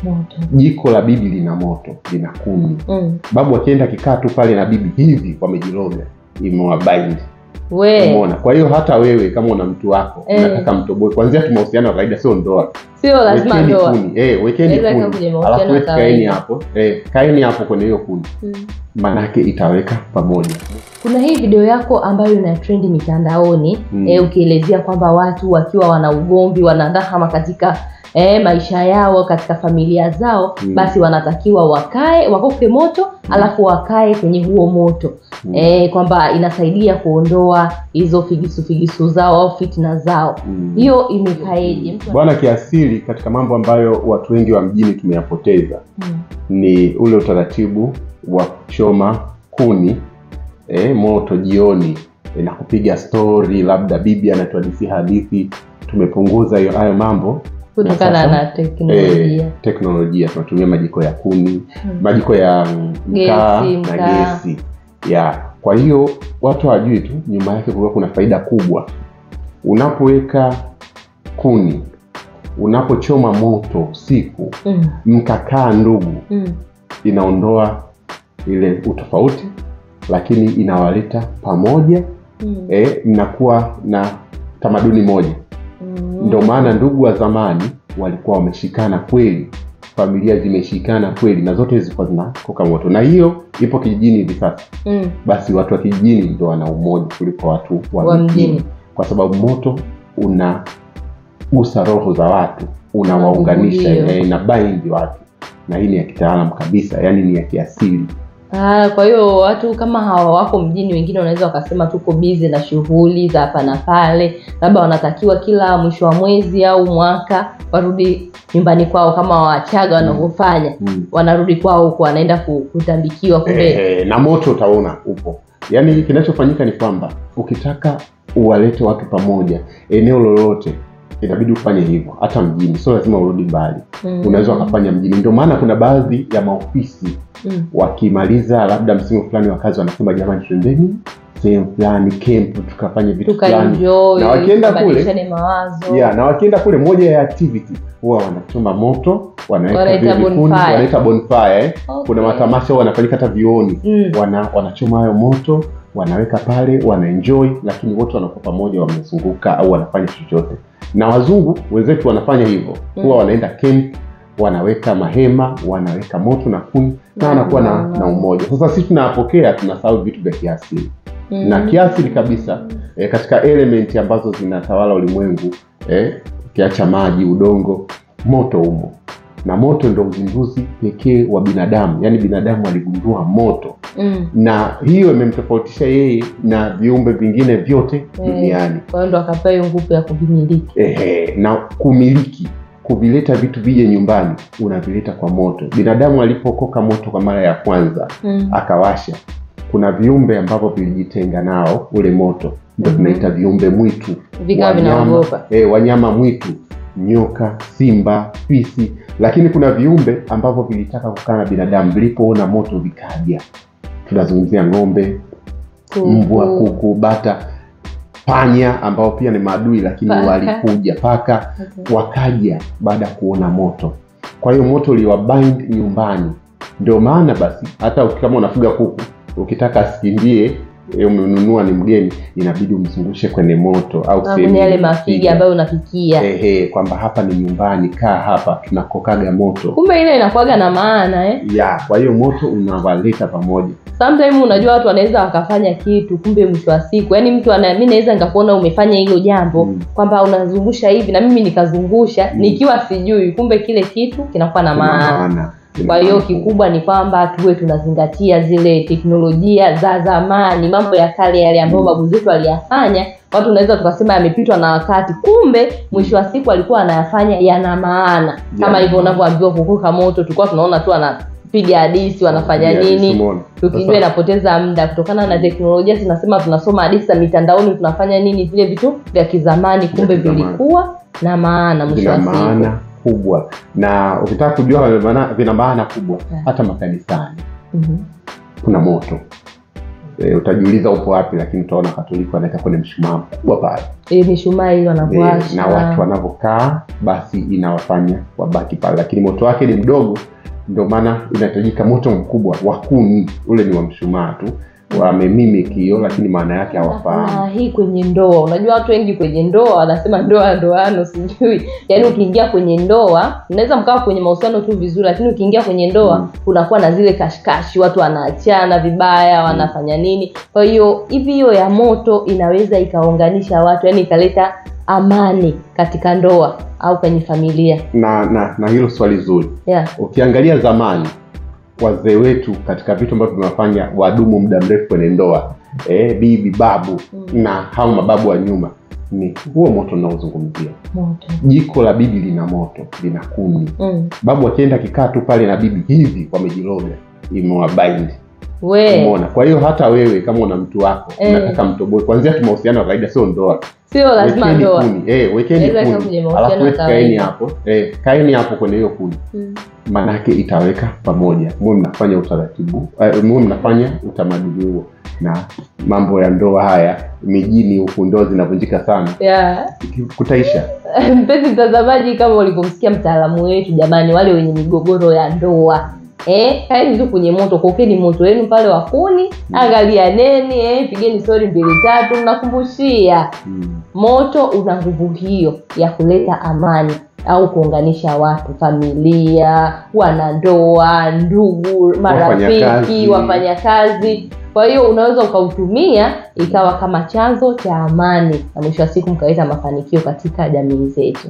moto. Jiko la bibi lina moto, lina kuni. Babu akienda kikaa tu pale na bibi hivi wamejiloga, imewabind. Umeona? Kwa hiyo hata wewe kama una mtu wako unataka mtoboe, kwanza tu mahusiano ya kawaida, sio ndoa. Sio lazima ndoa. Wekeni kuni. Alafu kaeni hapo. Kaeni hapo kwenye hiyo kuni. Manake itaweka pamoja. Kuna hii video yako ambayo ina trend mitandaoni, ukielezea kwamba watu wakiwa wana ugomvi, wanadhahama katika maisha yao, katika familia zao, basi wanatakiwa wakoke moto, alafu wakae kwenye huo moto. Kwamba inasaidia kuondoa hizo figisu zao au fitna zao. Hiyo imekaeje? Bwana, kiasili katika mambo ambayo watu wengi wa mjini tumeyapoteza ni ule utaratibu wa kuchoma kuni moto jioni na kupiga story, labda bibi anatuhadithia hadithi. Tumepunguza hayo mambo kutokana na teknolojia. Tunatumia majiko ya kuni, majiko ya mkaa na gesi. Kwa hiyo watu hawajui tu nyuma yake kuna faida kubwa. Unapoweka kuni, unapochoma moto usiku, mkakaa ndugu, inaondoa ile utofauti, lakini inawaleta pamoja. Mnakuwa na tamaduni moja. Ndio maana ndugu wa zamani walikuwa wameshikana kweli, familia zimeshikana kweli, na zote zilikuwa zinakoka moto. Na hiyo ipo kijijini hivi sasa. Basi watu wa kijijini ndio wana umoja kuliko watu wa mjini, kwa sababu moto unagusa roho za watu, unawaunganisha, na bind watu. Na hii ni ya kitaalamu kabisa, yani ni ya kiasili. Kwa hiyo watu kama hawa wako mjini, wengine wanaweza wakasema tuko busy na shughuli za hapa na pale, labda wanatakiwa kila mwisho wa mwezi au mwaka warudi nyumbani kwao kama Wachaga wanavyofanya. Wanarudi kwao huko, wanaenda kutambikiwa kumbe. Na moto utaona upo. Yaani kinachofanyika ni kwamba ukitaka uwalete watu pamoja eneo lolote, inabidi ufanye hivyo. Hata mjini sio lazima urudi mbali. Unaweza ukafanya mjini. Ndio maana kuna baadhi ya maofisi wakimaliza labda msimu fulani wa kazi wanasema jamani, twendeni sehemu fulani camp tukafanye vitu fulani. Na wakienda kule na wakienda kule, moja ya activity huwa wanachoma moto, wanaweka vikundi, wanaita bonfire. Kuna matamasha wanafanyika hata vioni. Wanachoma hayo moto, wanaweka pale, wanaenjoy, lakini wote wanakuwa pamoja, wamezunguka au wanafanya chochote. Na wazungu wenzetu wanafanya hivyo. Huwa wanaenda camp, wanaweka mahema, wanaweka moto na kuni, na wanakuwa na umoja. Sasa sisi tunapokea, tunasahau vitu vya kiasili. Na kiasili kabisa katika element ambazo zinatawala ulimwengu, kiacha maji, udongo, moto umo. Na moto ndio uzinduzi pekee wa binadamu. Yaani binadamu aligundua moto. Na hiyo imemtofautisha yeye na viumbe vingine vyote duniani. Kwa hiyo ndo akapewa nguvu ya kumiliki. Na kumiliki, kuvileta vitu vije nyumbani, unavileta kwa moto. Binadamu alipokoka moto kwa mara ya kwanza, akawasha, kuna viumbe ambavyo vilijitenga nao ule moto. Ndio tunaita viumbe mwitu. Wanyama mwitu, nyoka, simba, fisi. Lakini kuna viumbe ambavyo vilitaka kukaa na binadamu, vilipoona moto vikaja. Tunazungumzia ng'ombe, mbwa, kuku, bata, panya ambao pia ni maadui lakini walikuja, paka wakaja baada kuona moto. Kwa hiyo moto uliwabind nyumbani. Ndio maana basi hata kama unafuga kuku, ukitaka asikimbie, umenunua ni mgeni, inabidi umzungushe kwenye moto au sehemu yale mafigi ambayo unafikia. Kwamba hapa ni nyumbani, kaa hapa, tunakokaga moto. Kumbe ile inakuaga na maana kwa hiyo moto unawaleta pamoja. Sometimes unajua watu wanaweza wakafanya kitu, kumbe mwisho wa siku, yani mimi naweza nikakuona umefanya hilo jambo, kwamba unazungusha hivi na mimi nikazungusha, nikiwa sijui, kumbe kile kitu kinakuwa na maana. Kwa hiyo kikubwa ni kwamba tuwe tunazingatia zile teknolojia za zamani, mambo ya kale yale ambayo babu zetu waliyafanya. Watu unaweza tukasema yamepitwa na wakati, kumbe mwisho wa siku alikuwa anayafanya yana maana. Kama hivyo unavyoambiwa kukoka moto, tulikuwa tunaona tu anapiga hadithi, wanafanya nini, tukijua inapoteza muda. Kutokana na teknolojia tunasema tunasoma hadithi za mitandaoni, tunafanya nini, vile vitu vya kizamani kumbe vilikuwa na maana mwisho wa siku kubwa. Na ukitaka kujua vina maana kubwa, hata makanisani kuna moto. utajiuliza upo wapi, lakini utaona Katoliki wanaweka kwenye mshumaa mkubwa pale. Mishumaa hiyo wanawasha. Na watu wanavyokaa basi inawafanya wabaki pale, lakini moto wake ni mdogo, ndio maana inahitajika moto mkubwa wa kuni. Ule ni wa mshumaa tu, wamemimiki hiyo, lakini maana yake hawafahamu. Hii kwenye ndoa, unajua watu wengi kwenye ndoa wanasema ndoano sijui. Yaani ukiingia kwenye ndoa, unaweza mkawa kwenye mahusiano tu vizuri, lakini ukiingia kwenye ndoa unakuwa na zile kashikashi, watu wanaachana vibaya, wanafanya nini. Kwa hiyo hiyo ya moto inaweza ikaunganisha watu, yani ikaleta amani katika ndoa au kwenye familia. Na hilo swali zuri. Ukiangalia zamani wazee wetu katika vitu ambavyo vimewafanya wadumu muda mrefu kwenye ndoa, bibi, babu na hao mababu wa nyuma, ni huo moto ninaozungumzia. Jiko la bibi lina moto, lina kuni. Babu akienda kikaa tu pale na bibi hivi wamejiloga, imewabind. Umeona? Kwa hiyo hata wewe kama una mtu wako unataka mtoboe, kuanzia tu mahusiano ya kawaida, sio ndoa. Sio lazima ndoa. Wekeni kuni. Alafu kaeni hapo. Kaeni hapo kwenye hiyo kuni. Maana yake itaweka pamoja. Mwe mnafanya utaratibu, mwe mnafanya utamaduni huo. Na mambo ya ndoa haya mijini huko ndoa zinavunjika sana. Kutaisha. Mpenzi mtazamaji, kama ulivyomsikia mtaalamu wetu, jamani, wale wenye migogoro ya ndoa, kaeni tu kwenye moto, kokeni moto wenu pale wa kuni, angalianeni, pigeni story 2-3, mnakumbushia. Moto una nguvu hiyo ya kuleta amani au kuunganisha watu, familia, wanandoa, ndugu, marafiki, wafanyakazi. Kwa hiyo unaweza ukautumia ikawa kama chanzo cha amani, na mwisho wa siku mkaleta mafanikio katika jamii zetu.